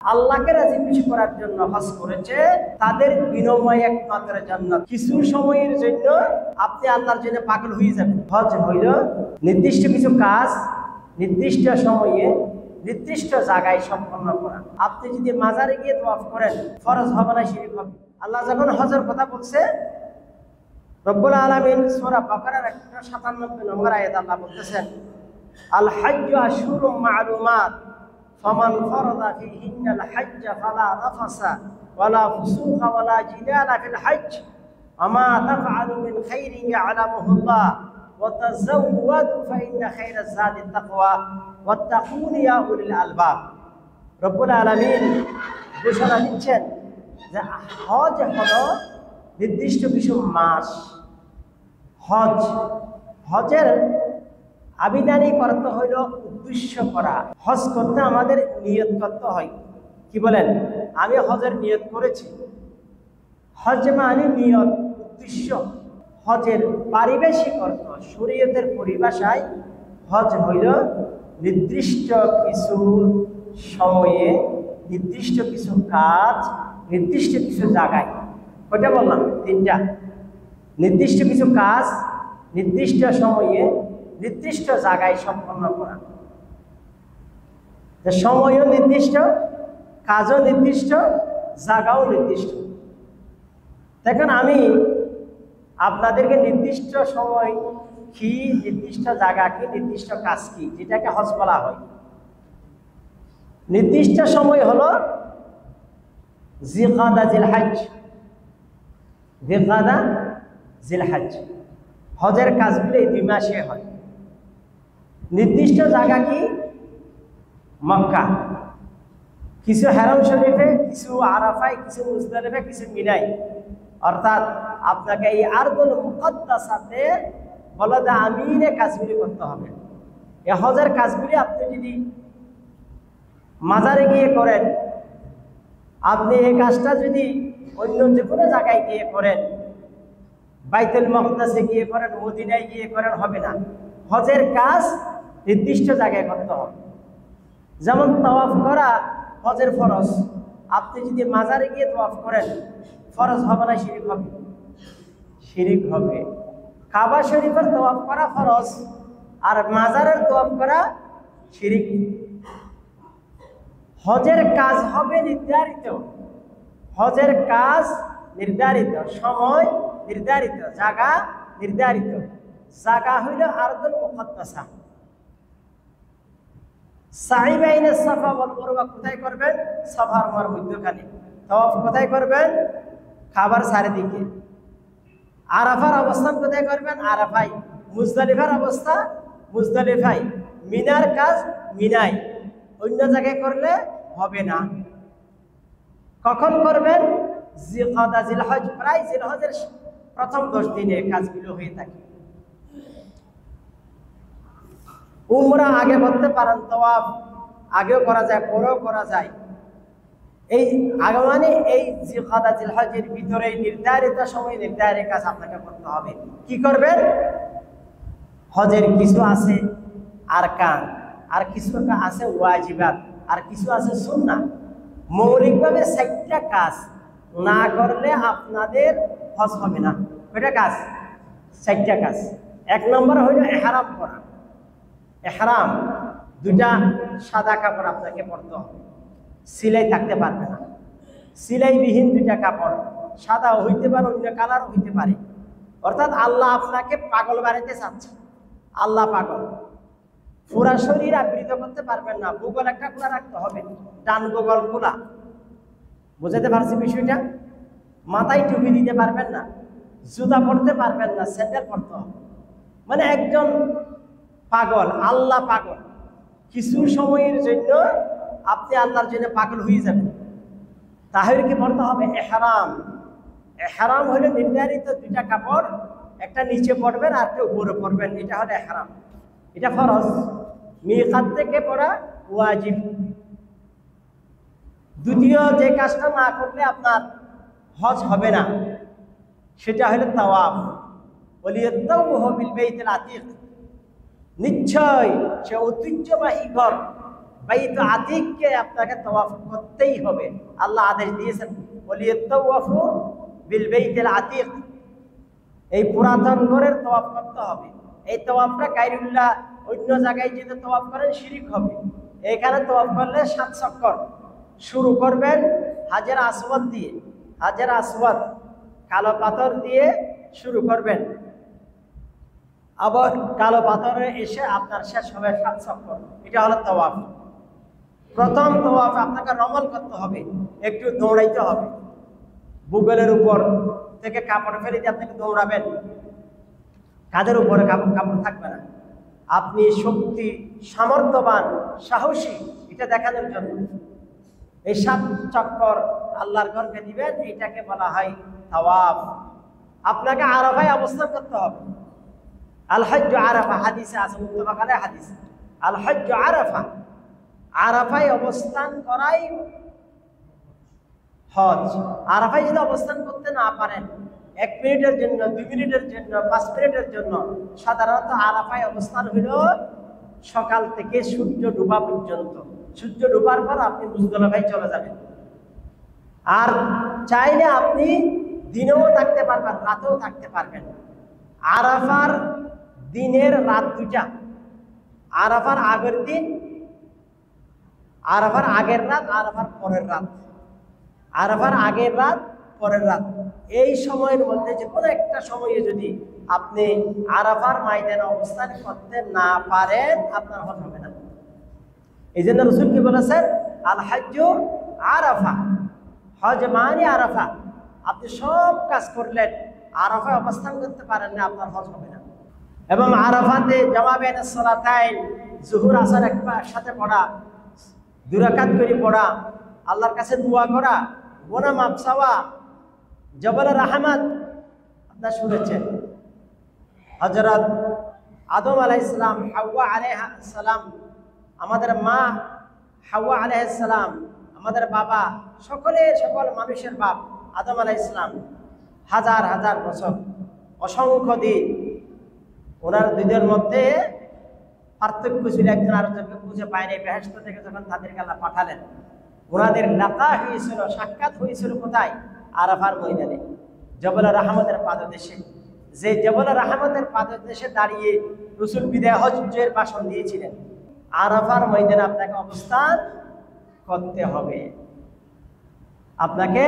আল্লাহকে রাজি খুশি করার জন্য হজ করেছে, তাদের বিনিময়ে একমাত্র জান্নাত। কিছু সময়ের জন্য আপনি আল্লাহর জন্য পাগল হয়ে যাবেন। হজ হইল নির্দিষ্ট কিছু কাজ নির্দিষ্ট সময়ে নির্দিষ্ট জায়গায় সম্পন্ন করা। আপনি যদি মাজারে গিয়ে তওয়াফ করেন, ফরজ হবে না, শিরক হবে। আল্লাহ যখন হজের কথা বলছে, রব্বুল আলামিন সূরা বাকারার 197 নম্বর আয়াতে আল্লাহ বলতেছেন, আল হাজ্জু আশহুরুম মা'লুমাত ফামান ফারাদা ফীহিন্নাল হাজ্জ ফালা রাফাসা ওয়ালা ফুসুকা ওয়ালা জিদালা ফিল হজ্জ ওমা তাফআলু মিন খাইরিন ইয়া'লামুহুল্লাহ ওয়া তাযাওয়াদু ফাইন্না খায়রাজ যাদিত তাকওয়া ওয়াত্তাকুন ইয়া উলিল আলবাব। রব্বুল আলামিন ঘোষণা দিচ্ছেন যে হজ হলো নির্দিষ্ট কিছু মাস। হজের আবিধানিক অর্থ হইল উদ্দেশ্য করা। হজ করতে আমাদের নিয়ত করতে হয়। কি বলেন? আমি হজের নিয়ত করেছি। হজ মানে নিয়ত, উদ্দেশ্য। হজের পারিবেশিক অর্থ, শরীয়তের পরিভাষায় হজ হইল নির্দিষ্ট কিছু সময়ে নির্দিষ্ট কিছু কাজ নির্দিষ্ট কিছু জায়গায়। কয়টা বললাম? তিনটা। নির্দিষ্ট কিছু কাজ নির্দিষ্ট সময়ে নির্দিষ্ট জায়গায় সম্পন্ন করা। সময়ও নির্দিষ্ট, কাজও নির্দিষ্ট, জায়গাও নির্দিষ্ট। দেখুন, আমি আপনাদেরকে নির্দিষ্ট সময় কি, নির্দিষ্ট জায়গা কি, নির্দিষ্ট কাজ কি, যেটাকে হজ বলা হয়। নির্দিষ্ট সময় হলো জিলকাদা জিলহজ। জিলকাদা জিলহজ হজের কাজগুলো এই 2 মাসে হয়। নির্দিষ্ট জায়গা কি? মক্কা, কিছু হারাম শরীফে, কিছু আরাফায়, কিছু মুজদালিফা, কিছু মিনায়। অর্থাৎ আপনাকে এই আরদুল মুকাদ্দাসাতে বলদে আমিনে কাজগুলি করতে হবে। এই হজের কাজগুলি আপনি যদি মাজারে গিয়ে করেন, আপনি এই কাজটা যদি অন্য যে কোনো জায়গায় গিয়ে করেন, বাইতুল মুকদ্দাসে গিয়ে করেন, মদিনায় গিয়ে করেন, হবে না। হজের কাজ নির্দিষ্ট জায়গায় করতে হবে। যেমন তাওয়াফ করা হজের ফরজ। আপনি যদি মাজারে গিয়ে তাওয়াফ করেন, ফরজ হবে না, শিরক হবে? শিরক হবে। কাবা শরীফের তাওয়াফ করা ফরজ, আর মাজারের তাওয়াফ করা শিরক। হজের কাজ হবে নির্ধারিত। হজের কাজ নির্ধারিত, সময় নির্ধারিত, জায়গা নির্ধারিত। জায়গা হইল আরদুল মুকাদ্দাসা। সাই বাইনে সাফা ওয়াল মারওয়া কোথায় করবেন? সাফার মার মধ্যখানে। তাওয়াফ কোথায় করবেন? কাবার চারিদিকে। আরাফার অবস্থান কোথায় করবেন? আরাফায়। মুজদালিফার অবস্থা মুজদালিফায়। মিনার কাজ মিনায়। অন্য জায়গায় করলে হবে না। কখন করবেন? জিলকাদা জিলহজ, প্রায় জিলহজের প্রথম 10 দিনে কাজগুলো হয়ে থাকে। উমরা আগে করতে পারেন, তাওয়াফ আগেও করা যায়, পরেও করা যায়। এই আগে মানে এই জিলকাদা জিলহজের ভিতরে নির্ধারিত সময় নির্ধারিত কাজ আপনাকে করতে হবে। কি করবেন? হজের কিছু আছে আরকান, আর কিছু আছে ওয়াজিবাত, আর কিছু আছে সুন্নাহ। মৌলিকভাবে 4টা কাজ না করলে আপনাদের হজ হবে না। কয়টা কাজ? 4টা কাজ। 1 নম্বর হইল ইহরাম করা। ইহরাম 2টা সাদা কাপড় আপনাকে পরতে হবে, সিলাই থাকতে পারবে না। সিলাইবিহীন 2টা কাপড়, সাদা হইতে পারে, অন্য কালার হইতে পারে। অর্থাৎ আল্লাহ আপনাকে পাগল বানাইতে চাচ্ছে। আল্লাহ পাগল। পুরা শরীর আবৃত করতে পারবেন না, বুগল একটা খোলা রাখতে হবে, ডান বুগল খোলা। বুঝাতে পারছি বিষয়টা? মাথায় টুপি দিতে পারবেন না, জুতা পরতে পারবেন না, স্যান্ডেল পরতে হবে। মানে একজন পাগল, আল্লাহ পাগল। কিছু সময়ের জন্য আপনি আল্লাহর জন্য পাগল হয়ে যাবেন। তাহলে কি পড়তে হবে? ইহরাম। ইহরাম হলো নির্ধারিত 2টা কাপড়, একটা নিচে পরবেন আর একটা উপরে পরবেন। এটা হলো ইহরাম। এটা ফরজ। মিকাত থেকে পড়া ওয়াজিব। দ্বিতীয় যে কাজটা না করলে আপনার হজ হবে না, সেটা হলো তাওয়াফ। ওয়ালিয়াতাওয়াফু বিল বাইতিল আতীক। নিশ্চয় সে ঐতিহ্যবাহী ঘর বাইত আতিককে আপনাকে তওয়াফ করতেই হবে। আল্লাহ আদেশ দিয়েছেন ওয়ালিয়াতাওয়াফু বিল বাইতিল আতিক, এই পুরাতন ঘরের তওয়াফ করতে হবে। এই তওয়াফটা গায়রুল্লাহ অন্য জায়গায় যেতে তওয়াফ করেন শিরিক হবে। এখানে তওয়াফ করলে 7 চক্কর শুরু করবেন হাজার আসওয়াদ দিয়ে, হাজার আসওয়াদ কালো পাথর দিয়ে শুরু করবেন, আবার কালো পাথরে এসে আপনার শেষ হবে 7 চক্কর। এটা হলো তওয়াফ। প্রথম তওয়াফ আপনাকে রমল করতে হবে, একটু দৌড়াইতে হবে, বুগলের উপর থেকে কাপড় ফেলে দিয়ে আপনাকে দৌড়াবেন, কাঁধের উপরে কাপড় থাকবে না। আপনি শক্তি, সামর্থ্যবান, সাহসী, এটা দেখানোর জন্য এই 7 চক্কর আল্লাহর ঘরকে দিবেন। এটাকে বলা হয় তাওয়াফ। আপনাকে আরাফায় অবস্থান করতে হবে। আল হজ্জ আরাফা, হাদিসে আছে, মুত্তাফাক আলাইহি হাদিস। আল হজ্জ আরাফা, আরাফায় অবস্থান করাই হজ। আরাফায় যদি অবস্থান করতে না পারেন 1 মিনিটের জন্য, 2 মিনিটের জন্য, 5 মিনিটের জন্য, সাধারণত আরাফায় অবস্থান হইল সকাল থেকে সূর্য ডুবা পর্যন্ত। সূর্য ডুবার পর আপনি মুজদালিফায় চলে যাবেন। আর চাইলে আপনি দিনেও থাকতে পারবেন, রাতেও থাকতে পারবেন। আরাফার দিনের রাত 2টা, আরাফার আগের দিন, আরাফার আগের রাত, আরাফার পরের রাত। আরাফার আগের রাত, পরের রাত, এই সময়ের মধ্যে যে কোনো একটা সময়ে যদি আপনি আরাফার ময়দানে অবস্থান করতে না পারেন, আপনার হজ হবে না। এই জন্য রাসূল কি বলেছেন, আল হজ্জু আরাফা, হজ মানে আরাফা। আপনি সব কাজ করলেন, আরাফায় অবস্থান করতে পারেন না, আপনার হজ হবে না। এবং আরাফাতে জামা বাইনাস সালাতাইন, জোহর আসর একসাথে পড়া, 2 রাকাত করে পড়া, আল্লাহর কাছে দোয়া করা, গুনাহ মাফ চাওয়া, জবল রাহমাত। আপনারা শুনেছেন হযরত আদম আলাইহিস সালাম, হাওয়া আলাইহিস সালাম, আমাদের মা হাওয়া আলাইহিস সালাম, আমাদের বাবা, সকল মানুষের বাপ আদম আলাইহিস সালাম, হাজার হাজার বছর, অসংখ্য দিন ওনার দুইদের মধ্যে পার্থক্য ছিল। একজন আরেকজনকে খুঁজে পায়নি। বেহেশত থেকে যখন তাদেরকে আল্লাহ পাঠালেন, ওনাদের লাকা হয়েছিল, সাক্ষাৎ হয়েছিল কোথায়? আরাফার ময়দানে, জবল রাহমতের পাদদেশে। যে জবল রাহমতের পাদদেশে দাঁড়িয়ে রাসূল বিদায় হজ্জের ভাষণ দিয়েছিলেন। আরাফার ময়দানে আপনাকে অবস্থান করতে হবে, আপনাকে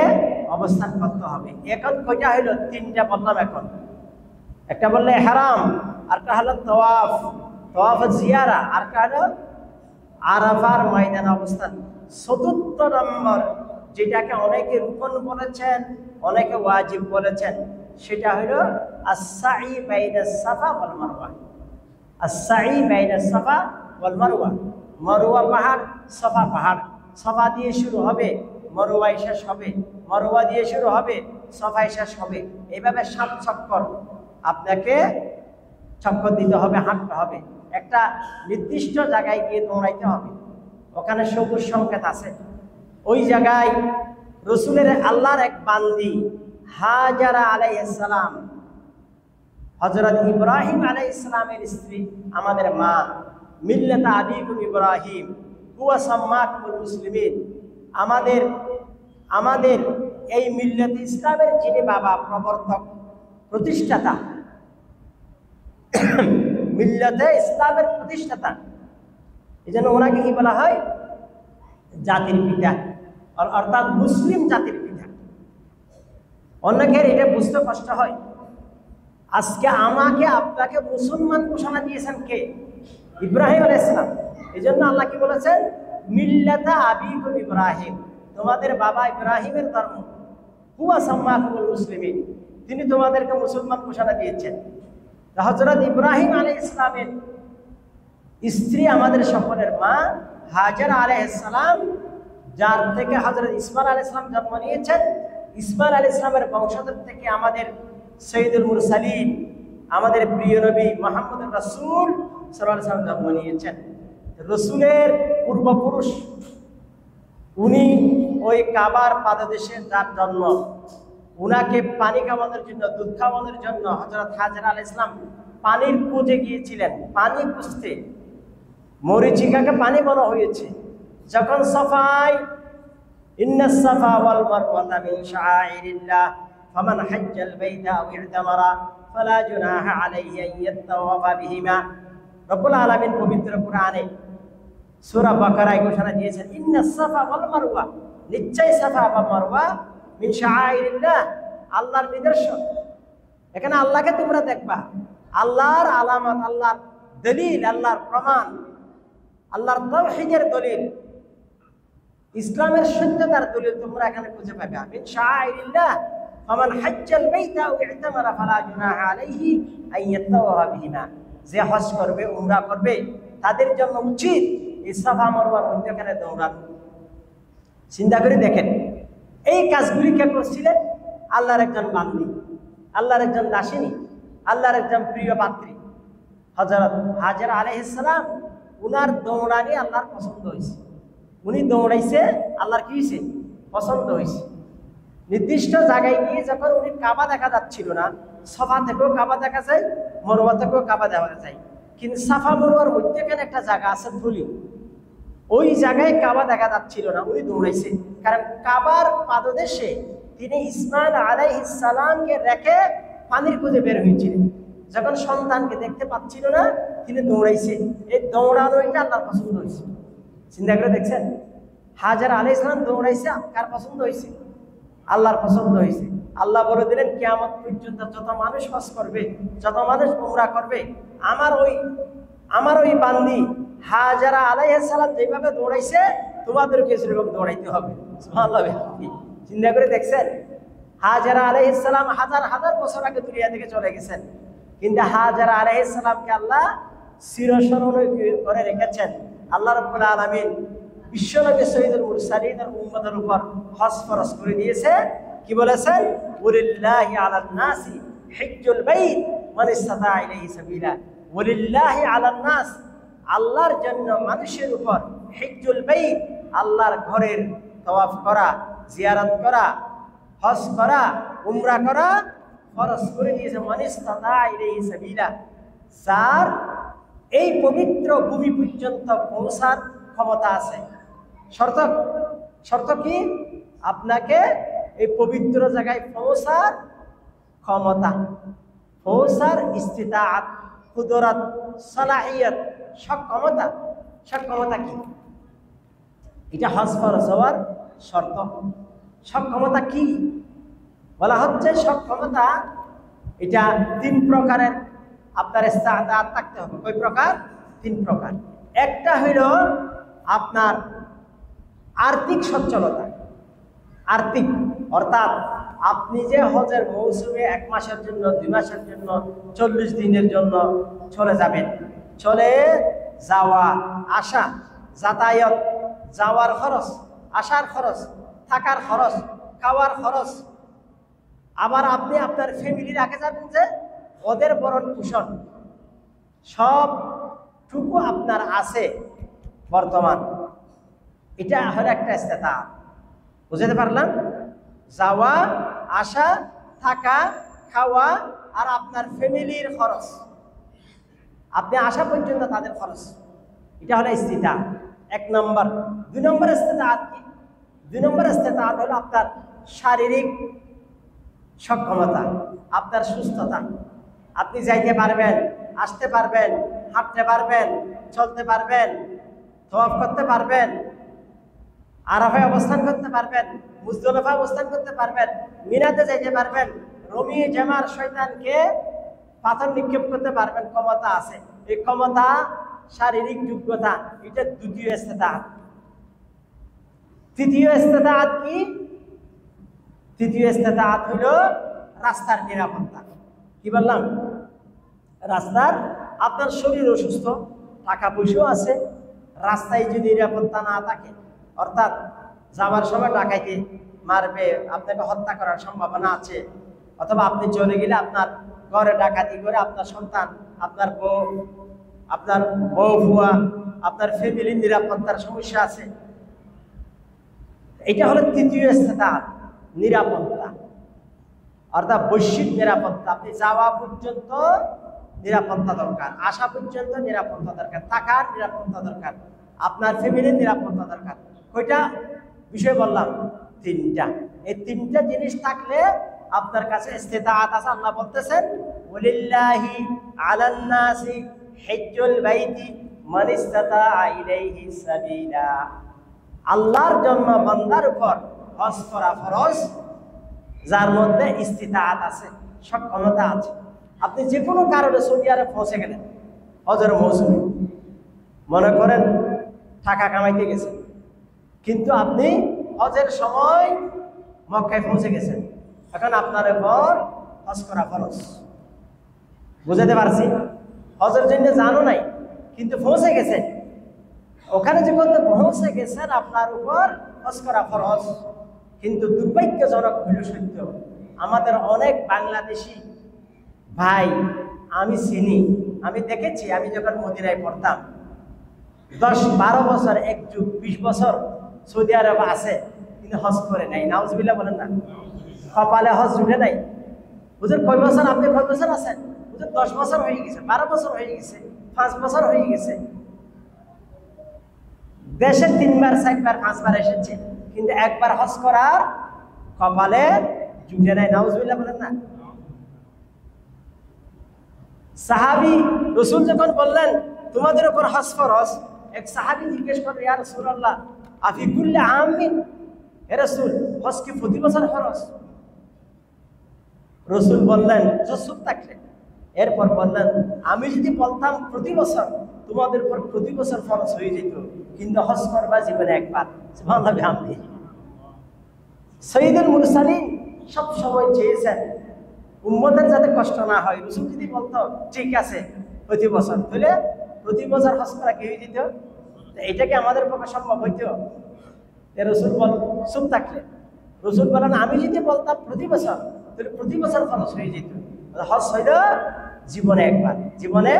অবস্থান করতে হবে। এখন কয়টা হইল? 3টা বললাম। এখন একটা বললে ইহরাম, আরেকটা হলো তাওয়াফ, তাওয়াফ জিয়ারা, আরেকটা হলো আরাফার ময়দানে অবস্থান। 4র্থ নম্বর, যেটাকে অনেকে রুকন বলেছেন, অনেকে ওয়াজিব বলেছেন, সেটা হলো আস-সাই বাইনাস সাফা ওয়াল মারওয়া। আস-সাই বাইনাস সাফা ওয়াল মারওয়া, মারওয়া পাহাড়, সাফা পাহাড়। সাফা দিয়ে শুরু হবে, মারওয়ায় শেষ হবে, মারওয়া দিয়ে শুরু হবে, সাফায় শেষ হবে। এইভাবে 7 চক্কর আপনাকে চক্কর দিতে হবে, হাঁটতে হবে। একটা নির্দিষ্ট জায়গায় গিয়ে দৌড়াইতে হবে, ওখানে সবুজ সংকেত আছে। ওই জায়গায় রসুলের আল্লাহর এক বান্দি হাজারা আলাইহিস সালাম, হযরত ইব্রাহিম আলাইহিস সালামের স্ত্রী, আমাদের মা, মিল্লাতা আবিকুম ইব্রাহিম হুয়া সাম্মাকুমুল মুসলিমিন, আমাদের এই মিল্লাত ইসলামের যিনি বাবা, প্রবর্তক, প্রতিষ্ঠাতা, মিল্লাতে ইসলামের প্রতিষ্ঠাতা, এই জন্য ওনাকে কি বলা হয়? জাতির পিতা, অর্থাৎ মুসলিম জাতির পিতা। অনেকের এটা বুঝতে কষ্ট হয়। আজকে আমাকে আপনাকে মুসলমান ঘোষণা দিয়েছেন কে? ইব্রাহিম আলাইহিস সালাম। এই জন্য আল্লাহ কি বলেছেন? মিল্লাতা আবিকুম ইব্রাহিম, তোমাদের বাবা ইব্রাহিমের ধর্ম। হুয়া সাম্মাকুমুল মুসলিমিন, তিনি তোমাদেরকে মুসলমান ঘোষণা দিয়েছেন। হযরত ইব্রাহিম আলাইহিস সালামের স্ত্রী, আমাদের সকলের মা হাজারা আলাইহিস সালাম, যার থেকে হযরত ইসমাইল আলাইহিস সালাম জন্ম নিয়েছেন। ইসমাইল আলাইহিস সালামের বংশধর থেকে আমাদের সৈয়দুল মুরসালিন, আমাদের প্রিয় নবী মুহাম্মদুর রাসূল সাল্লাল্লাহু আলাইহি ওয়াসাল্লাম জন্ম নিয়েছেন। রসুলের পূর্বপুরুষ, উনি ওই কাবার পাদদেশে যার জন্ম, উনাকে পানি খাওয়ানোর জন্য, দুধ খাওয়ানোর জন্য হযরত হাজরা আলাইহিস সালাম পানির খোঁজে গিয়েছিলেন। পানি খুঁজতে, মরীচিকাকে পানি বলা হয়েছে, যখন সাফাই ইন্নাস সাফা ওয়াল মারওয়াতা মিন শাআইরিল্লাহ ফামান হাজ্জাল বাইতা আও ইতামারা ফালা জুনাহা আলাইহি আন ইয়াতাওয়াফা বিহিমা। রব্বুল আলামিন পবিত্র কোরআনে সূরা বাকারায় ঘোষণা দিয়েছেন, ইন্নাস সাফা ওয়াল মারওয়া, নিশ্চয় সাফা বা মারওয়া মিন শাআইরিল্লাহ, আল্লাহর নিদর্শন। এখানে আল্লাহকে তোমরা দেখবা, আল্লাহর আলামত, আল্লাহর দলিল, আল্লাহর প্রমাণ, আল্লাহর তাওহীদের দলিল, ইসলামের সত্যতার দলিল তোমরা এখানে খুঁজে পাবে। মিন শাআইরিল্লাহ ফামান হাজ্জাল বাইতা আও ইতামারা ফালা জুনাহা আলাইহি আন ইয়াতাওয়াফা বিহিমা। যে হজ করবে, উমরা করবে, তাদের জন্য উচিত এই সাফা মারওয়ার মধ্যখানে দৌড়ানো। চিন্তা করে দেখেন, এই কাজগুলি কে করছিলেন? আল্লাহর একজন বান্দী, আল্লাহর একজন দাসিনী, আল্লাহর একজন প্রিয় পাত্রী হযরত হাজেরা আলাইহিস সালাম। উনার দৌড়ানি আল্লাহর পছন্দ হয়েছে, উনি দৌড়াইছে, আল্লাহর কি হয়েছে? পছন্দ হয়েছে। নির্দিষ্ট জায়গায় গিয়ে যখন উনি কাবা দেখা যাচ্ছিল না, সাফা থেকেও কাবা দেখা যায়, মারওয়া থেকেও কাবা দেখা যায়, কিন্তু সাফা মারওয়ার মধ্যখানে একটা জায়গা আছে ধুলি, ওই জায়গায় কাবা দেখা যাচ্ছিল না, উনি দৌড়াইছে। কারণ কাবার পাদদেশে তিনি ইসমাইল আলাইহিস সালামকে রেখে পানির খুঁজে বের হয়েছিলেন। যখন সন্তানকে দেখতে পাচ্ছিল না, তিনি দৌড়াইছে। এই দৌড়ানো এটা আল্লাহর পছন্দ হয়েছে। চিন্তা করে দেখছেন, হাজেরা আলাইহিস সালাম দৌড়াইছে, কার পছন্দ হয়েছে? আল্লাহর পছন্দ হয়েছে। আল্লাহ বলে দিলেন, কিয়ামত পর্যন্ত যত মানুষ হজ করবে, যত মানুষ উমরা করবে, আমার ওই বান্দি হাজেরা আলাইহিস সালাম যেভাবে দৌড়াইছে, তোমাদেরকে সেরকম দৌড়াইতে হবে। সুবহানাল্লাহ। চিন্তা করে দেখছেন, হাজেরা আলাইহিস সালাম হাজার হাজার বছর আগে দুনিয়া থেকে চলে গেছেন, কিন্তু হাজেরা আলাইহিস সালামকে আল্লাহ চিরস্মরণীয় করে রেখেছেন। আল্লাহ রাব্বুল আলামিন বিশ্বনবী সৈয়দুল মুরসালিনের উম্মতের উপর হজ ফরজ করে দিয়েছে। কি বলেছেন? ওয়ালিল্লাহি আলান নাসি হিজ্জুল বাইত মান ইসতাতা ইলাইহি সাবিলা। ওয়ালিল্লাহি আলান নাস, আল্লাহর জন্য মানুষের উপর হিজ্জুল বাইত, আল্লাহর ঘরের তাওয়াফ করা, জিয়ারত করা, হজ করা, উমরা করা ফরজ করে দিয়েছে। মান ইসতাতা ইলাইহি সাবিলা, যার এই পবিত্র ভূমি পর্যন্ত পৌঁছার ক্ষমতা আছে। শর্ত কি? আপনাকে এই পবিত্র জায়গায় পৌঁছার ক্ষমতা, পৌঁছার ইস্তিতাআত, কুদরত, সালাহিয়ত, সক্ষমতা। সক্ষমতা কি? এটা হজ ফরজ হওয়ার শর্ত। সক্ষমতা কি বলা হচ্ছে? সক্ষমতা এটা 3 প্রকারের আপনার ইস্তিতাআত থাকতে হবে। কয় প্রকার? 3 প্রকার। একটা হইল আপনার আর্থিক সচ্ছলতা। আর্থিক অর্থাৎ আপনি যে হজের মৌসুমে 1 মাসের জন্য, 2 মাসের জন্য, 40 দিনের জন্য চলে যাবেন, চলে যাওয়া আসা, যাতায়াত, যাওয়ার খরচ, আসার খরচ, থাকার খরচ, খাওয়ার খরচ, আবার আপনি আপনার ফ্যামিলির আগে যাবেন, যে ওদের ভরণ পোষণ সবটুকু আপনার আছে বর্তমান। এটা হলো একটা ইস্তিতাআত। বুঝতে পারলাম? যাওয়া আসা, থাকা, খাওয়া, আর আপনার ফ্যামিলির খরচ, আপনি আসা পর্যন্ত তাদের খরচ, এটা হলো ইস্তিতাআত 1 নম্বর। 2 নম্বর ইস্তিতাআত কি? 2 নম্বর ইস্তিতাআত হলো আপনার শারীরিক সক্ষমতা, আপনার সুস্থতা। আপনি যাইতে পারবেন, আসতে পারবেন, হাঁটতে পারবেন, চলতে পারবেন, তাওয়াফ করতে পারবেন, আরাফায় অবস্থান করতে পারবেন, মুজদলিফায় অবস্থান করতে পারবেন, মিনাতে যাইতে পারবেন, রমি জামার শয়তানকে পাথর নিক্ষেপ করতে পারবেন, ক্ষমতা আছে। এই ক্ষমতা, শারীরিক যোগ্যতা, এটা 2য় ইস্তিতাআত। 3য় ইস্তিতাআত কি? 3য় ইস্তিতাআত হলো রাস্তার নিরাপত্তা। কি বললাম? রাস্তার, আপনার শরীর অসুস্থ, টাকা পয়সাও আছে, রাস্তায় যদি নিরাপত্তা না থাকে, অর্থাৎ যাওয়ার সময় ডাকাইতে মারবে, আপনাকে হত্যা করার সম্ভাবনা আছে, অথবা আপনি চলে গেলে আপনার ঘরে ডাকাতি করে আপনার সন্তান, আপনার বউ ফুয়া, আপনার ফ্যামিলির নিরাপত্তার সমস্যা আছে। এটা হলো 3য় ইস্তিতাআত, নিরাপত্তা, অর্থাৎ বৈশ্বিক নিরাপত্তা। আপনি যাওয়া পর্যন্ত নিরাপত্তা দরকার, আসা পর্যন্ত নিরাপত্তা দরকার, থাকার নিরাপত্তা দরকার, আপনার ফ্যামিলির নিরাপত্তা দরকার। কয়টা বিষয় বললাম? তিনটা। এই তিনটা জিনিস থাকলে আপনার কাছে ইস্তিতাআত আছে। আল্লাহ বলতেছেন ওয়ালিল্লাহি আলান নাসি হিজ্জুল বাইতি মান ইসতাতাআ ইলাইহি সাবিলা। আল্লাহর জন্য বান্দার উপর হজ করা ফরজ যার মধ্যে ইস্তিতাআত আছে, সক্ষমতা আছে। আপনি যে কোনো কারণে সৌদি আরব পৌঁছে গেলেন হজের মৌসুমে, মনে করেন টাকা কামাইতে গেছেন, কিন্তু আপনি হজের সময় মক্কায় পৌঁছে গেছেন, এখন আপনার উপর হজ করা ফরজ। বুঝাতে পারছি? হজের জন্য জানো নাই, কিন্তু পৌঁছে গেছেন, ওখানে যে বলতে পৌঁছে গেছেন আপনার উপর হজ করা ফরজ। কিন্তু দুর্ভাগ্যজনক হইল সত্য, আমাদের অনেক বাংলাদেশি ভাই আমি চিনি, আমি দেখেছি, আমি যখন মদিনায় পড়তাম 10-12 বছর, 1 যুগ 20 বছর সৌদি আরব আছে, কিন্তু হজ করে নাই। নাউজুবিল্লাহ বলেন না, কপালে হজ জুটে নাই। হুজুর কয় বছর? আপনি কয় বছর আছেন? হুজুর 10 বছর হয়ে গেছে, 12 বছর হয়ে গেছে, 5 বছর হয়ে গেছে। দেশে 3বার 4বার 5বার এসেছে, কিন্তু একবার হজ করার কপালে জুটে নাই। নাউজুবিল্লাহ বলেন না। সাহাবী রাসূল যখন বললেন তোমাদের উপর হজ ফরজ, এক সাহাবী জিজ্ঞেস করলেন ইয়া রাসূলুল্লাহ আফি কুল্লি আমিন, হে রাসূল হজ কি প্রতি বছর ফরজ? রাসূল বললেন চুপ থাকলেন, এরপর বললেন আমি যদি বলতাম প্রতি বছর, তোমাদের উপর প্রতি বছর ফরজ হয়ে যেত, কিন্তু হজ করবা জীবনে একবার। সুবহানাল্লাহ বিহামদি। সাইয়্যিদুল মুরসালিন সব সময় চেয়েছেন উম্মতের যাতে কষ্ট না হয়। রাসূল যদি বলতো ঠিক আছে প্রতি বছর, তাহলে প্রতি বছর হজ করা কি হয়ে যেত? এটা কি আমাদের পক্ষে সম্ভব হইতো? রাসূল চুপ থাকলেন। রাসূল বলেন আমি যদি বলতাম প্রতি বছর, তাহলে প্রতি বছর খরচ হয়ে যেত। হজ হইল জীবনে একবার, জীবনে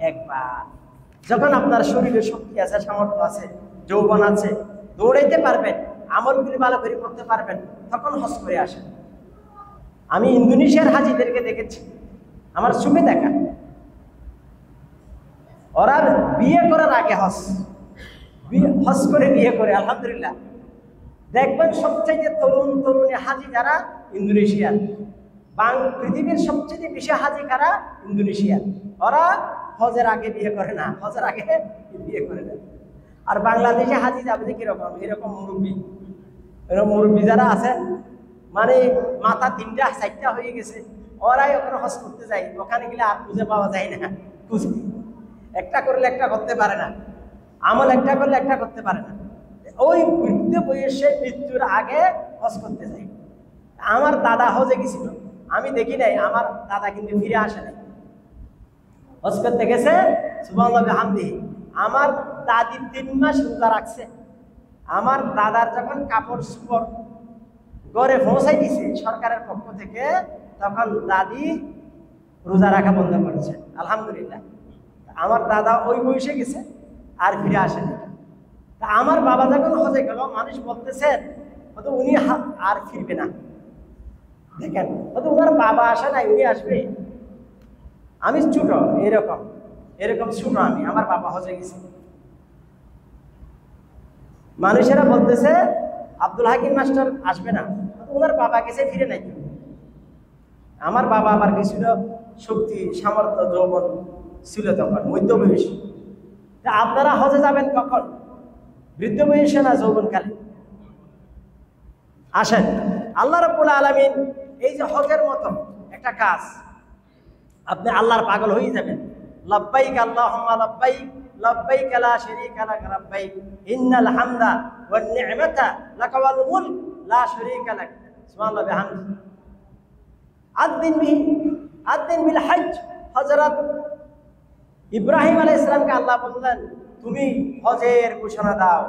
একবার। যখন আপনার শরীরে শক্তি আছে, সামর্থ্য আছে, যৌবন আছে, দৌড়াইতে পারবেন, আমলগুলি ভালো করে করতে পারবেন, তখন হজ করে আসেন। আমি ইন্দোনেশিয়ার হাজিদেরকে দেখেছি, আমার চোখে দেখা, ওরা বিয়ে করার আগে হজ করে বিয়ে করে, আলহামদুলিল্লাহ। দেখবেন সবচেয়ে তরুণী হাজি যারা ইন্দোনেশিয়ার, পৃথিবীর সবচেয়ে বেশি হাজি কারা? ইন্দোনেশিয়ার। ওরা হজের আগে বিয়ে করে না, হজের আগে বিয়ে করে না। আর বাংলাদেশে হাজি যাবে যে কিরকম, এরকম মুরব্বী যারা আছেন, মানে মাথা 3টা 4টা হয়ে গেছে, ওরাই ওখানে হজ করতে যায়। ওখানে গেলে আর খুঁজে পাওয়া যায় না, একটা করলে একটা করতে পারে না, আমল একটা করলে একটা করতে পারে না। ওই বৃদ্ধ বয়সে মৃত্যুর আগে হজ করতে যায়। আমার দাদা হজে গেছিল, আমি দেখি নাই, আমার দাদা কিন্তু ফিরে আসে নাই, হজ করতে গেছে। সুবহানাল্লাহ বিহামদিহি। আমার দাদি 3 মাস রোজা রাখছে। আমার দাদার যখন কাপড় চোপড় ঘরে পৌঁছাই দিছে সরকারের পক্ষ থেকে, তখন দাদি রোজা রাখা বন্ধ করেছে, আলহামদুলিল্লাহ। আমার দাদা ওই বয়সে গেছে, আর ফিরে আসেনি। তা আমার বাবা যখন হজে গেল, মানুষ বলতেছেন হয়তো উনি আর ফিরবে না। দেখেন, হয়তো ওনার বাবা আসে নাই, উনি আসবে। আমি ছোট, এরকম ছোট আমি, আমার বাবা হজে গেছে। মানুষেরা বলতেছে আব্দুল হাকিম মাস্টার আসবে না, ওনার বাবা গেছে, ফিরে নাই। আমার বাবা আবার গেছিল, শক্তি সামর্থ্য যৌবন ছিল তখন, মধ্য বয়স। তা আপনারা হজে যাবেন কখন? বৃদ্ধ বয়সে না যৌবনকালে? আসেন, আল্লাহ রাব্বুল আলামিন এই যে হজের মতো একটা কাজ, আপনি আল্লাহর পাগল হয়ে যাবেন। লাব্বাইক আল্লাহুম্মা লাব্বাইক, লাব্বাইক লা শারীকা লাক লাব্বাইক, ইন্নাল হামদা ওয়ান নি'মাতা লাকা ওয়াল মুলক লা শারীকা লাক। সুবহানাল্লাহ বিহামদিহি। আদ্দিন বিল হজ। হযরত ইব্রাহিম আলাইহিস সালামকে আল্লাহ বললেন তুমি হজের ঘোষণা দাও।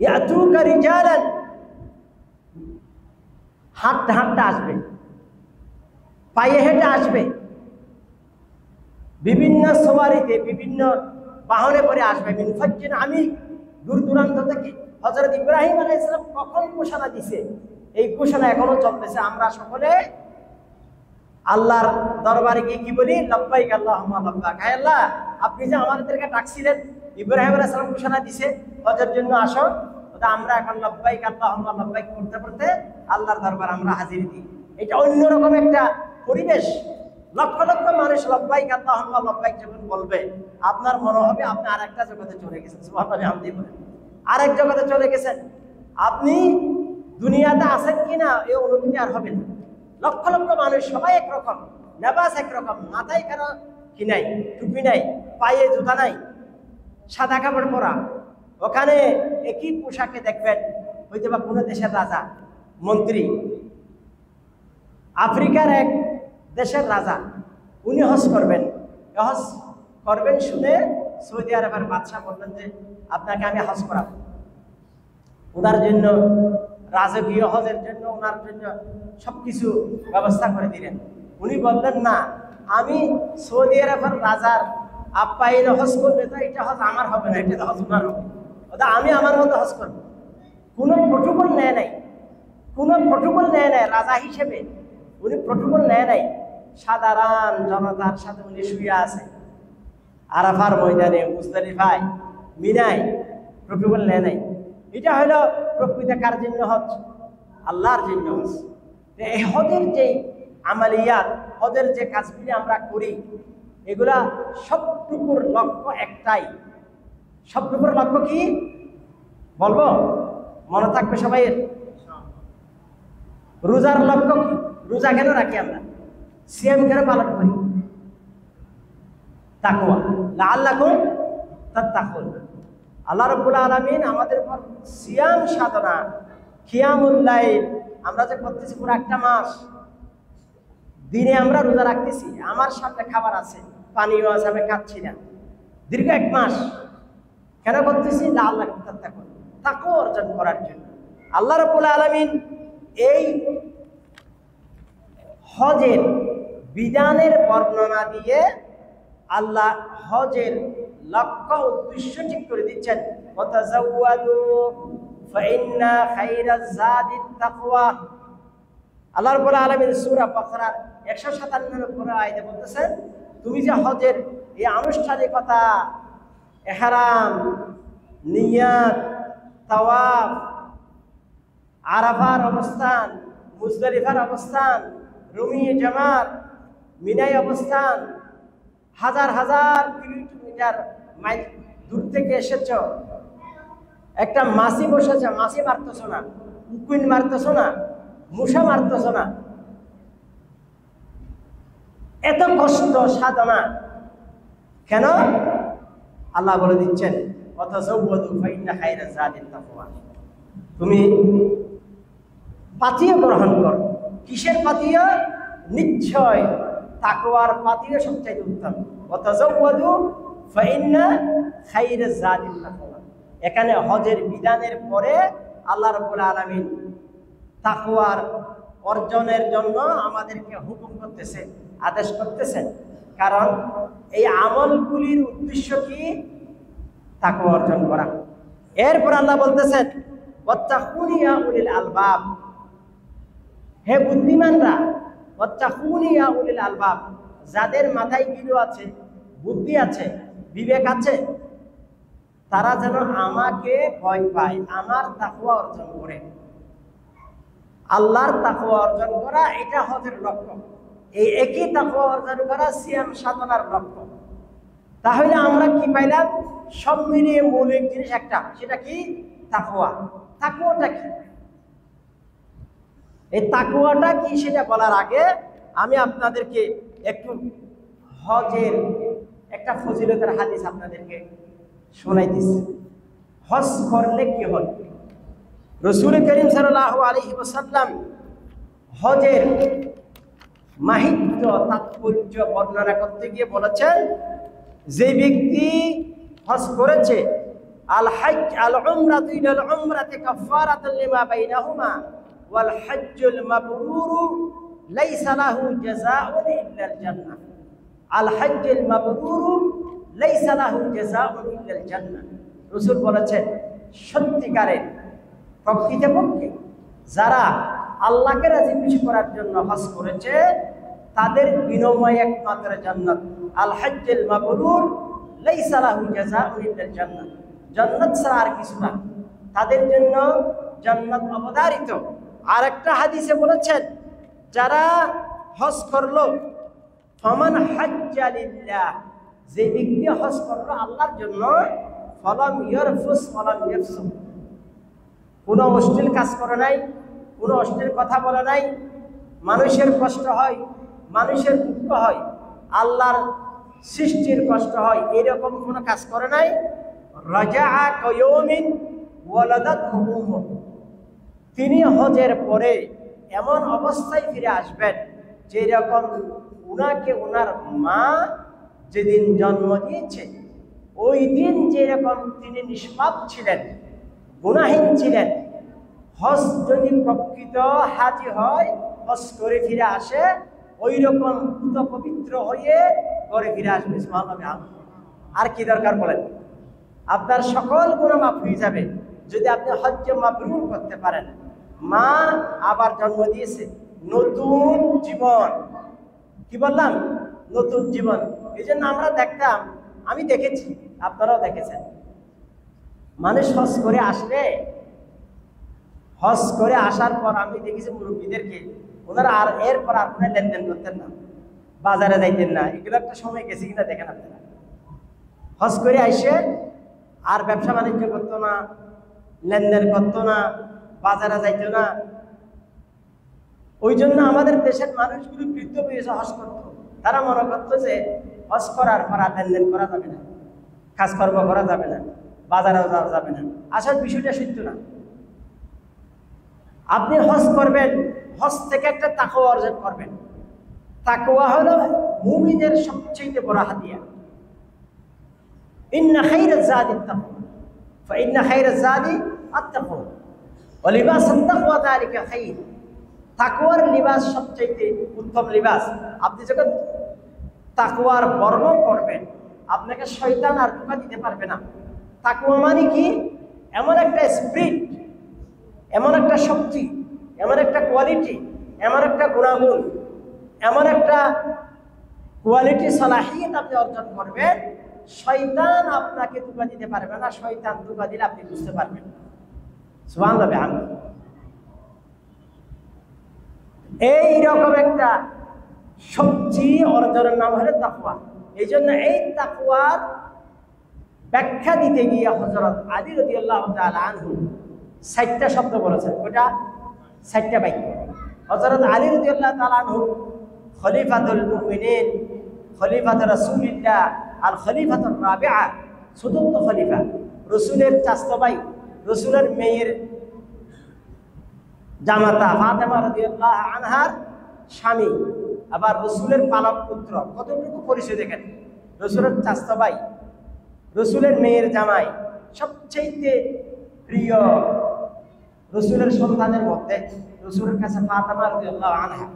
ইয়াতুকা রিজালান, হাঁটতে হাঁটতে আসবে, পায়ে হেঁটে আসবে, বিভিন্ন সওয়ারিতে, বিভিন্ন বাহনে করে আসবে। মিন ফাজ্জিন আমিক, দূর দূরান্ত থেকে। হযরত ইব্রাহিম আলাইহিস সালাম কখন ঘোষণা দিছে? এই ঘোষণা এখনো চলতেছে। আমরা সকলে আল্লাহর দরবারে গিয়ে কি বলি, লব্বাইক আল্লাহুম্মা লব্বাইক। হে আল্লাহ, আপনি যে আমাদেরকে ডাকছিলেন, ইব্রাহিম আলাইহিস সালাম ঘোষণা দিয়েছে হজের জন্য আসো, ওটা আমরা এখন লব্বাইক আল্লাহুম্মা লব্বাইক করতে করতে আল্লাহর দরবার আমরা হাজির দিই। এটা অন্যরকম একটা পরিবেশ। লক্ষ লক্ষ মানুষ লব্বাইক আল্লাহুম্মা লব্বাইক যখন বলবে, আপনার মনে হবে আপনি আরেকটা জগতে চলে গেছেন। সুবহানাল্লাহ, আপনি বলেন আরেক জগতে চলে গেছেন। আপনি দুনিয়াতে আছেন কিনা এই অনুভূতি আর হবে না। লক্ষ লক্ষ মানুষ সবাই একরকম, লেবাস একরকম, মাথায় কেন কি নাই, টুপি নাই, পায়ে জুতা নাই, সাদা কাপড় পরা। ওখানে একই পোশাকে দেখবেন হয়তো বা কোনো দেশের রাজা মন্ত্রী, আফ্রিকার এক দেশের রাজা, উনি হজ করবেন। হজ করবেন শুনে সৌদি আরবের বাদশাহ বললেন যে আপনাকে আমি হজ করাবো। ওনার জন্য রাজকীয় হজের জন্য ওনার জন্য সবকিছু ব্যবস্থা করে দিলেন। উনি বললেন না, আমি সৌদি আরবের রাজার আপ্যায়নে হজ করলে তো এটা হজ আমার হবে না, এটা হজ ওনার হবে, ওটা আমি আমার মতো হজ করবো। কোনো প্রটোকল নেয় নাই, কোনো প্রটোকল নেয় নাই। রাজা হিসেবে উনি প্রটোকল নেয় নাই। সাধারণ জনতার সাথে উনি শুয়ে আছে আরাফার ময়দানে, মুজদালিফায়, মিনায়, প্রটোকল নেয় নাই। এটা হলো প্রকৃত কার জন্য হজ? আল্লাহর জন্য হজ। এই হজের যে আমালিয়াত, হজের যে কাজগুলি আমরা করি, এগুলা সবটুকুর লক্ষ্য একটাই। সবটুকুর লক্ষ্য কি বলবো? মনে থাকবে সবাই। রোজার লক্ষ্য কি? রোজা কেন রাখি আমরা? সিয়াম কেন পালন করি? তাকওয়া, লাআল্লাকুম তাত্তাকুন। আল্লাহ রাব্বুল আলামিন আমাদের উপর সিয়াম সাধনা, কিয়ামুল লাইল আমরা যে করতেছি পুরো একটা মাস, দিনে আমরা রোজা রাখতেছি, আমার সামনে খাবার আছে, পানিও আছে, আমি খাচ্ছি না, দীর্ঘ এক মাস কেন করতেছি? লাআল্লাকুম তাত্তাকুন, তাকওয়া অর্জন করার জন্য। আল্লাহ রাব্বুল আলামিন এই হজের বিধানের বর্ণনা দিয়ে আল্লাহ হজের লক্ষ্য উদ্দেশ্য ঠিক করে দিচ্ছেন। ওয়াতাযাওয়াদু ফাইন্না খায়রাজ যাদিত তাকওয়া। আল্লাহ রাব্বুল আলামিন সূরা বাকারার 157 নম্বর আয়াতে বলতেছেন, তুমি যে হজের এই আনুষ্ঠানিকতা, ইহরাম, নিয়াত, তাওয়াফ, আরাফার অবস্থান, মুজদালিফার অবস্থান, রুমি জামাত, মিনায় অবস্থান, হাজার হাজার কিলোমিটার মাইল দূর থেকে এসেছ, একটা মাছি বসেছে, মাছি মারতেছ না, উকুন মারতেছ না, মশা মারতেছ না, এত কষ্ট সাধনা কেন? আল্লাহ বলে দিচ্ছেন, ওয়াতাযাওয়াদু ফাইন্না খায়রাজ যাদিত তাকওয়া। তুমি পাথিয় গ্রহণ করো। কিসের পাথিয়? নিশ্চয় তাকওয়ার পাথিয় সবচেয়ে উত্তম। ওয়াতাযাওয়াদু ফাইন্না খায়রাজ যাদিত তাকওয়া। এখানে হজের বিধানের পরে আল্লাহ রাব্বুল আলামিন তাকওয়ার অর্জনের জন্য আমাদেরকে হুকুম করতেছে, আদেশ করতেছেন। কারণ এই আমলগুলির উদ্দেশ্য কি? তাকওয়া অর্জন করা। এরপর আল্লাহ বলতেছেন, ওয়াত্তাকুনি ইয়া উলিল আলবাব, হে বুদ্ধিমানরা, ওয়াত্তাকুনি ইয়া উলিল আলবাব, যাদের মাথায় জ্ঞান আছে, বুদ্ধি আছে, বিবেক আছে, তারা যেন আমাকে ভয় পায়, আমার তাকওয়া অর্জন করে। আল্লাহর তাকওয়া অর্জন করা এটা হজের লক্ষ্য। এই একই তাকওয়া অর্জন করা সিয়াম সাধনার লক্ষ্য। তাহলে আমরা কি পাইলাম? সব মিলিয়ে মৌলিক জিনিস একটা, সেটা কি? তাকওয়া। তাকওয়াটা কি? এই তাকওয়াটা কি সেটা বলার আগে আমি আপনাদেরকে একটু হজের একটা ফজিলতের হাদিস আপনাদেরকে শোনাইতেছি। হজ করলে কি হয়? রাসূল করিম সাল্লাল্লাহু আলাইহি ওয়াসাল্লাম হজের মাহিত্য, তাৎপর্য বর্ণনা করতে গিয়ে বলেছেন, যে ব্যক্তি হজ করেছে, আল হজ আল উমরাতু ইলাল উমরাতি কাফারাতুন লিমা বাইনাহুমা ওয়াল হজ্জুল মাবরুরু লাইসা লাহু জাযাউন ইল্লাল জান্নাহ। আল হজ্জুল মাবরুরু লাইসা লাহু জাযাউন ইল্লাল জান্নাহ। রাসূল বলেছেন, সত্যিকারের প্রকৃতপক্ষে যারা আল্লাহকে রাজি খুশি করার জন্য হজ করেছে, তাদের বিনিময়ে একমাত্র জান্নাত। আল হজ্জুল মাবরুর লাইসা লাহু জাযাউন ইল্লাল জান্নাত, জান্নাত ছাড়া আর কিছু না, তাদের জন্য জান্নাত অবধারিত। আর একটা হাদিসে বলেছেন, যারা হজ করলো, ফামান হাজ্জা লিল্লাহ, যে ব্যক্তি হজ করলো আল্লাহর জন্য, ফালাম ইয়ারফুস ওয়ালাম ইয়াফসুক, কোনো অশ্লীল কাজ করে নাই, কোনো অশ্লীল কথা বলে নাই, মানুষের কষ্ট হয়, মানুষের দুঃখ হয়, আল্লাহর সৃষ্টির কষ্ট হয়, এরকম কোনো কাজ করে নাই। রাজাআ কায়াউমিন ওয়ালাদাতহু উম্মুহু, তিনি হজের পরে এমন অবস্থায় ফিরে আসবেন যেরকম উনাকে উনার মা যেদিন জন্ম দিয়েছে ওই দিন যেরকম তিনি নিষ্পাপ ছিলেন, গুনাহীন ছিলেন। হজ যদি প্রকৃত হাজি হয়, হজ করে ফিরে আসে, ওই রকম পুত পবিত্র হয়ে করে ফিরে আসবে। সুবহানাল্লাহ। আর কি দরকার বলেন? আপনার সকল গুনাহ মাফ হয়ে যাবে যদি আপনি হজ্জে মাবরুর করতে পারেন। মা আবার জন্ম দিয়েছে, নতুন জীবন। কি বললাম? নতুন জীবন। এই জন্য আমরা দেখতাম, আমি দেখেছি, আপনারাও দেখেছেন, মানুষ হজ করে আসলে, হজ করে আসার পর আমি দেখেছি মুরব্বীদেরকে, ওনারা আর এরপর আর কোনো লেনদেন করতেন না, বাজারে যাইতেন না। এগুলো একটা সময় গেছে কিনা দেখেন আপনারা। হজ করে আইসে আর ব্যবসা বাণিজ্য করতো না, লেনদেন করতো না, বাজারে যাইতো না। ওই জন্য আমাদের দেশের মানুষগুলো বৃদ্ধ বয়সে হজ করতো। তারা মনে করতো যে হজ করার পর আর লেনদেন করা যাবে না, কাজকর্ম করা যাবে না, বাজারেও যাওয়া যাবে না। আসল বিষয়টা সত্য না। আপনি হজ করবেন, হজ থেকে একটা তাকওয়া অর্জন করবেন। তাকওয়া হলো মুমিনের সবচেয়ে বড় হাতিয়ার। ইন্না খায়রাজ যাদি তাকওয়া, ফাইন্না খায়রাজ যাদি আত-তাকওয়া ওয়া লিবাসুত তাকওয়া যালিকা খায়র। তাকওয়ার লিবাস সবচেয়ে উত্তম লিবাস। আপনি যখন তাকওয়ার বর্ণ করবেন, আপনাকে শয়তান আর ধোঁকা দিতে পারবে না। তাকওয়া মানে কি? এমন একটা স্পিরিট, এমন একটা শক্তি, এমন একটা কোয়ালিটি, এমন একটা গুণাগুণ, এমন একটা কোয়ালিটি সালাহিয়ত আপনি অর্জন করবেন, শয়তান আপনাকে ধোঁকা দিতে পারবে না। শয়তান ধোঁকা দিলে আপনি বুঝতে পারবেন। সুবহানাল্লাহ। এইরকম একটা শক্তি অর্জনের নাম হলো তাকওয়া। এই জন্য এই তাকওয়ার ব্যাখ্যা দিতে গিয়ে হযরত আলী রাদিয়াল্লাহু তাআলা আনহু ৬০টা শব্দ বলেছেন। ওটা ৬০টা বাক্য। হযরত আলী রাদিয়াল্লাহু তাআলা আনহু খলিফাতুল মুমিনিন, খলিফাতুর রাসূলিল্লাহ, আল খলিফাতুর রাবিআ, চতুর্থ খলিফা, রাসূলের চাচাতো ভাই, রাসূলের মেয়ের জামাতা ফাতেমা রাদিয়াল্লাহু আনহার স্বামী, আবার রাসূলের পালক পুত্র। কতটুকু পরিচয় দেখেন! রাসূলের চাচাতো ভাই, রাসূলের মেয়ের জামাই, সবচেয়ে প্রিয় রাসূলের সন্তানের মধ্যে রাসূলের কাছে ফাতেমা রাদিয়াল্লাহু আনহা,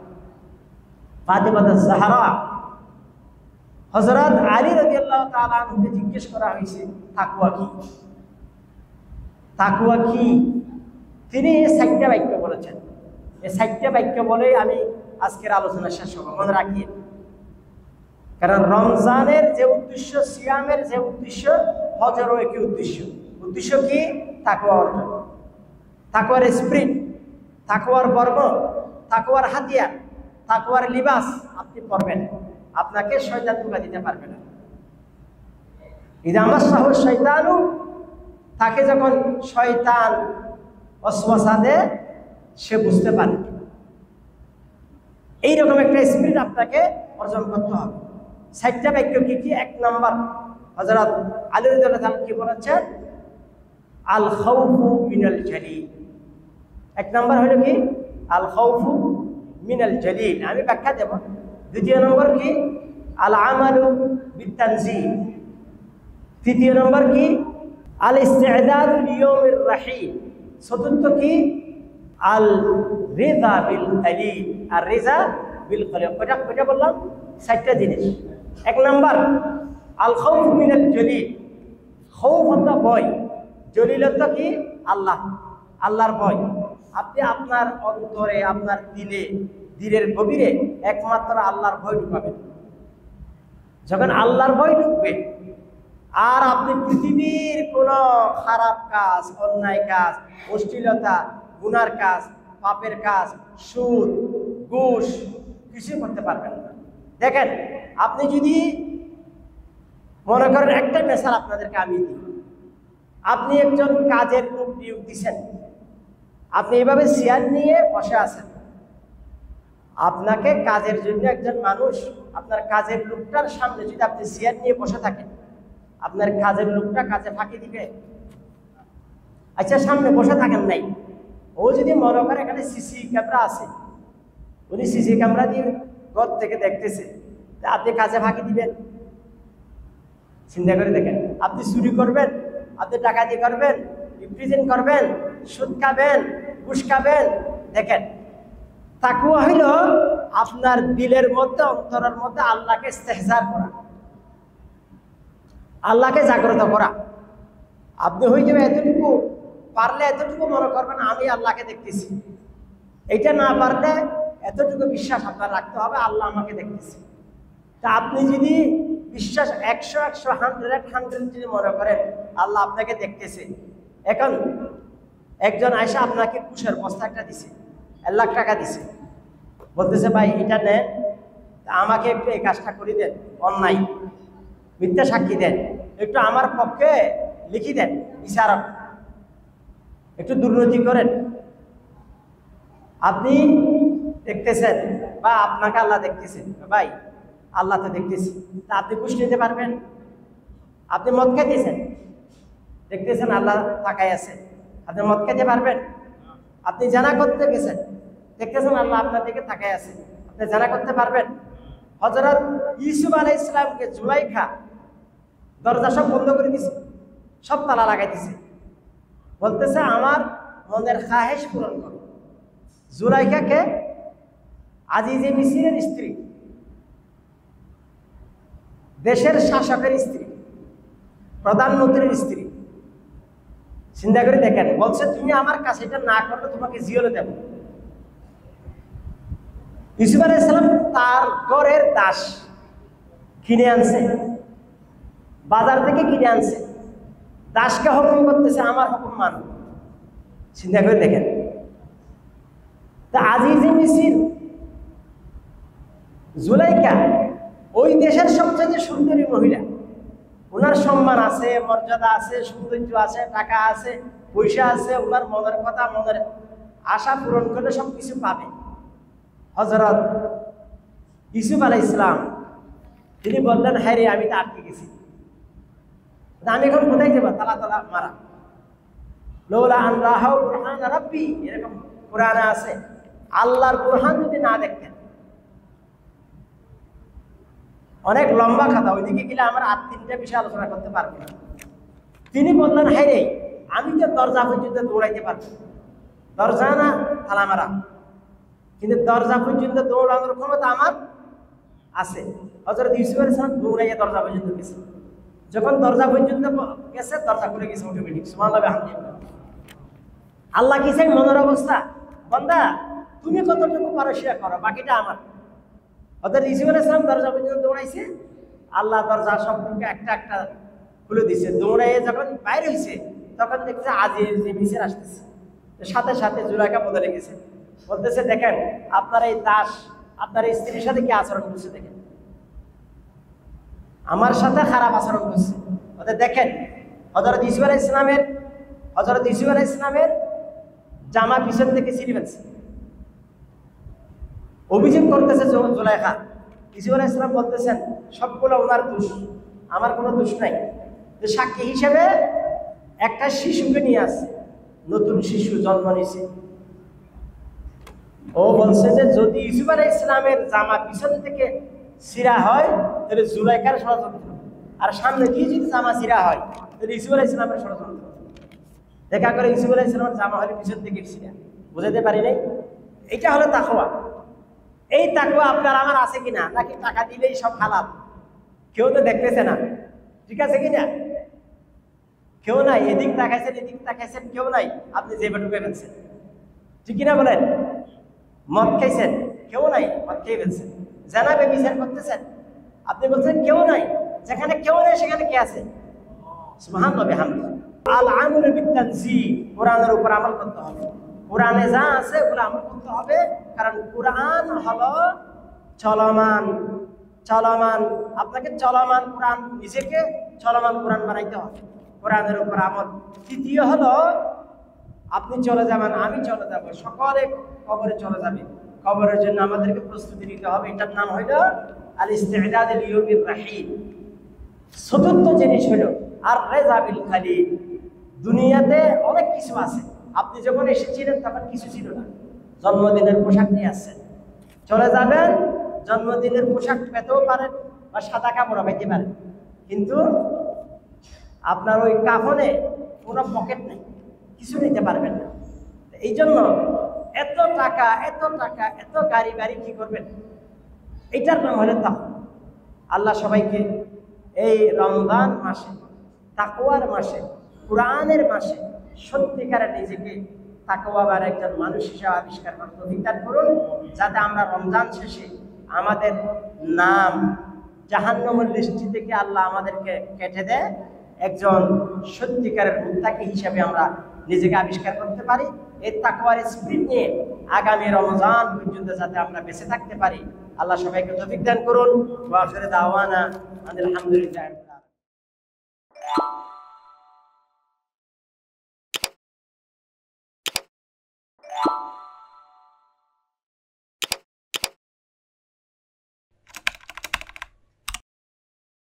ফাতেমাতুজ জাহরা। হযরত আলী রাদিয়াল্লাহু তাআলা আনহুকে জিজ্ঞেস করা হয়েছে, তাকওয়া কি? তাকওয়া কি? তিনি ৬০টা বাক্য বলেছেন। এই ৬০টা বাক্য বলে আমি আজকের আলোচনা শেষ করব, মনে রাখিয়ে। কারণ রমজানের যে উদ্দেশ্য, সিয়ামের যে উদ্দেশ্য, হজেরও একই উদ্দেশ্য। উদ্দেশ্য কি? তাকওয়া অর্জন, তাকওয়ার স্পিরিট, তাকওয়ার বর্ম, তাকওয়ার হাতিয়ার, তাকওয়ার লিবাস আপনি পরবেন। আপনাকে শয়তান ধোঁকা দিতে পারবে না। ইযা মাসাহু শাইতানু, তাকে যখন শয়তান ওয়াসওয়াসা দেয়, সে বুঝতে পারে। এইরকম একটা স্পিরিট আপনাকে অর্জন করতে হবে। ৬০টা বাক্য কি কি? ১ নম্বর, হযরত আলী রাদিয়াল্লাহু তাআলা কি বলেছেন? আল খাউফু মিনাল জালিল। ১ নম্বর হলো কি? আল খাউফু মিনাল জালিল। আমি ব্যাখ্যা দেব। দ্বিতীয় নম্বর কি? আল আমালু বিতানজিল। তৃতীয় নম্বর কি? আল ইস্তিদাদু লিয়াউমির রাহিল। চতুর্থ কি? আল রিজা বিল কলিল। আর রিজা বিল কলিল। কয়টা বললাম? ৬০টা জিনিস। ১ নম্বর আল খাউফ মিনাল জলিল। খাউফ হলো ভয়, জলিলত কি? আল্লাহ, আল্লাহর ভয়। আপনি আপনার অন্তরে, আপনার দিলে, দিলের গভীরে একমাত্র আল্লাহর ভয় ঢুকাবেন। যখন আল্লাহর ভয় ঢুকবে আর আপনি পৃথিবীর কোনো খারাপ কাজ, অন্যায় কাজ, অশ্লীলতা, গুনার কাজ, পাপের কাজ, সুদ, ঘুষ কিছু করতে পারবেন না। দেখেন, আপনি যদি মনে করেন, একটা মেসাল আপনাদেরকে আমি দিই, আপনি একজন কাজের লোক নিয়োগ দিচ্ছেন, আপনি এভাবে চেয়ার নিয়ে বসে আছেন, আপনাকে কাজের জন্য একজন মানুষ আপনার কাজের লোকটার সামনে যদি আপনি চেয়ার নিয়ে বসে থাকেন, আপনার কাজের লোকটা কাজে ফাঁকি দিবে? আচ্ছা, সামনে বসে থাকেন নাই, ও যদি মনে করে এখানে সিসি ক্যামেরা আছে, উনি সিসি ক্যামেরা দিয়ে ঘর থেকে দেখতেছে, আপনি কাজে ফাঁকি দিবেন? চিন্তা করে দেখেন, আপনি চুরি করবেন, আপনি ডাকাতি করবেন, রিপ্রেজেন্ট করবেন, সুদ খাবেন, ঘুষ খাবেন। দেখেন, তাকওয়া হইল আপনার দিলের মধ্যে, অন্তরের মধ্যে আল্লাহকে ইস্তেহজার করা, আল্লাহকে জাগ্রত করা। আপনি হইতে এতটুকু পারলে এতটুকু মনে করবেন আমি আল্লাহকে দেখতেছি, এটা না পারলে এতটুকু বিশ্বাস আপনার রাখতে হবে আল্লাহ আমাকে দেখতেছি। তা আপনি যদি বিশ্বাস 100 যদি মনে করেন আল্লাহ আপনাকে দেখতেছে, এখন একজন আয়সা আপনাকে ঘুষের বস্তা একটা দিছে, 1 লাখ টাকা দিছে, বলতেছে ভাই এটা নেন, আমাকে একটু এই কাজটা করে দেন, অন্যায় মিথ্যা সাক্ষী দেন, একটু আমার পক্ষে লিখি দেন, বিচারক একটু দুর্নীতি করেন। আপনি দেখতেছেন বা আপনাকে আল্লাহ দেখতেছেন, ভাই আল্লাহ তো দেখতেছি, তা আপনি ঘুষ নিতে পারবেন? আপনি মদ খাইতেছেন, দেখতেছেন আল্লাহ তাকায় আছে, আপনি মদ খাইতে পারবেন? আপনি জানা করতে গেছেন, দেখতেছেন আল্লাহ আপনার দিকে তাকায় আছে, আপনি জানা করতে পারবেন? হযরত ইউসুফ আলাইহিস সালামকে জুলাইখা দরজা সব বন্ধ করে দিছে, সব তালা লাগাইতেছে, বলতেছে আমার মনের খাহেশ পূরণ করো। জুলাইখাকে আজিজে মিসরের স্ত্রী, দেশের শাসকের স্ত্রী, প্রধানমন্ত্রীর স্ত্রী, চিন্তা করে দেখেন, বলছে তুমি আমার কাছে এটা না করলে তোমাকে জিয়লে দেব। ইউসুফ আলাইহিস সালাম তার ঘরের দাস কিনে আনছে, বাজার থেকে কিনে আনছে, দাসকে হুকুম করতেছে আমার হুকুম মানো। চিন্তা করে দেখেন, তা আজিজে মিসর জুলাইখা ওই দেশের সবচেয়ে সুন্দরী মহিলা, ওনার সম্মান আছে, মর্যাদা আছে, সৌন্দর্য আছে, টাকা আছে, পয়সা আছে, ওনার মনের কথা, মনের আশা পূরণ করলে সব কিছু পাবে। হযরত ইউসুফ আলাইহিস সালাম তিনি বললেন, হ্যাঁ রে, আমি তো আটকে গেছি, আমি এখন কোথায় যাবো? তালা তালা মারা, লৌলা আন রাআউ বুরহান রাব্বি, এরকম কোরআনে আছে। আল্লাহর বুরহান যদি না দেখতেন, অনেক লম্বা কথা, ওইদিকে গেলে আমার 3টা বিষয় আলোচনা করতে পারবো না। তিনি বললেন, হ্যাঁ রে, আমি তো দরজা পর্যন্ত দৌড়াইতে পারবো, দরজা না তালা মারা, কিন্তু দরজা পর্যন্ত দৌড়ানোর ক্ষমতা আমার আছে। হযরত ইউসুফ আলাইহিস সালাম দৌড়াইয়া দরজা পর্যন্ত গেছে, যখন দরজা পর্যন্ত গেছে দরজা খুলে গেছে অটোমেটিক। সুবহানাল্লাহ আলহামদুলিল্লাহ। আল্লাহ কি চাই? মনের অবস্থা, বান্দা তুমি কতটুকু পারো সেটা করো, বাকিটা আমার। হযরত ইউসুফ আলাইহিস সালাম দরজা পর্যন্ত দৌড়াইছে, আল্লাহ দরজা সবটুকু একটা একটা খুলে দিছে। দৌড়াইয়ে যখন বাইরে হয়েছে তখন দেখছে আজিজ মিসর আসতেছে, সাথে সাথে জুলাইখা বদলে গেছে, বলতেছে দেখেন আপনার এই দাস আপনার এই স্ত্রীর সাথে কি আচরণ করছে, দেখেন আমার সাথে খারাপ আচরণ করছে। ওদের দেখেন হযরত ইউসুফ আলাইহিস সালামের জামা পিছন থেকে ছিঁড়ে ফেলছে, অভিযোগ করতেছে জুলাইখা। ইউসুফ আলাইহিস সালাম বলতেছেন সবগুলো ওনার দোষ, আমার কোনো দোষ নাই। যে সাক্ষী হিসেবে একটা শিশুকে নিয়ে আসছে, নতুন শিশু জন্ম নিয়েছে। ও বলছে যে যদি ইউসুফ আলাইহিস সালামের জামা পিছন থেকে ছিঁড়া হয় তাহলে জুলাইখার ষড়যন্ত্র, আর সামনে দিয়ে যদি জামা ছিঁড়া হয় তাহলে ইউসুফ আলাইহিস সালামের ষড়যন্ত্র। দেখা করে ইউসুফ আলাইহিস সালামের জামা হলে পিছন থেকে ছিঁড়া, বুঝাতে পারি নাই? এটা হলো তাকওয়া। এই তাকওয়া আপনার আমার আছে কিনা, নাকি টাকা দিলেই সব হালাল? কেউ তো দেখতেছে না, ঠিক আছে কিনা? কেউ নাই, এদিক তাকাইছেন কেউ নাই, আপনি যে বেটুকে ফেলছেন, ঠিক কিনা বলেন? মদ খাইছেন, কেউ নাই, কে বলছেন? জানাবে বিচার করতেছেন, আপনি বলছেন কেউ নাই। যেখানে কেউ নেই সেখানে কে আছে? সুবহানাল্লাহ বিহামদিহি। আল আমরু বিত-তানজিল, কোরআনের উপর আমল করতে হবে। কোরআনে যা আছে ওগুলো আমল করতে হবে, কারণ কোরআন হলো চলমান। আপনাকে চলমান কোরআন, নিজেকে চলমান কোরআন বানাইতে হবে, কোরআনের উপর আমল। তৃতীয় হলো আপনি চলে যাবেন, আমি চলে যাব, সকলে কবরে চলে যাবে। কবরের জন্য আমাদেরকে প্রস্তুতি নিতে হবে। এটার নাম হইল আল ইস্তিদাদ লিয়াউমির রাহিল। চতুর্থ জিনিস হলো আর রেজা বিল খালিল। দুনিয়াতে অনেক কিছু আছে, আপনি যখন এসেছিলেন তখন কিছু ছিল না। জন্মদিনের পোশাক নিয়ে আসছেন, চলে যাবেন, জন্মদিনের পোশাক পেতেও পারেন বা সাদা কাপড় পাইতে পারেন, কিন্তু আপনার ওই কাফনে কোনো পকেট নেই, কিছু নিতে পারবেন না। এই জন্য এত টাকা এত গাড়ি বাড়ি কি করবেন? এটার নাম হলো তাকওয়া। আল্লাহ সবাইকে এই রমজান মাসে, তাকওয়ার মাসে, কোরআনের মাসে সত্যিকারের নিজেকে তাকওয়াবান একজন মানুষ হিসেবে আবিষ্কার করার তৌফিক দান করুন, যাতে আমরা রমজান শেষে আমাদের নাম জাহান্নামের লিস্ট থেকে আল্লাহ আমাদেরকে কেটে দেয়, একজন সত্যিকারের মুত্তাকি হিসেবে আমরা নিজেকে আবিষ্কার করতে পারি। এই তাকওয়ার স্পিরিট নিয়ে আগামী রমজান পর্যন্ত যাতে আমরা বেঁচে থাকতে পারি, আল্লাহ সবাইকে তৌফিক দান করুন। ওয়া আখিরু দাওয়ানা আলহামদুলিল্লাহ।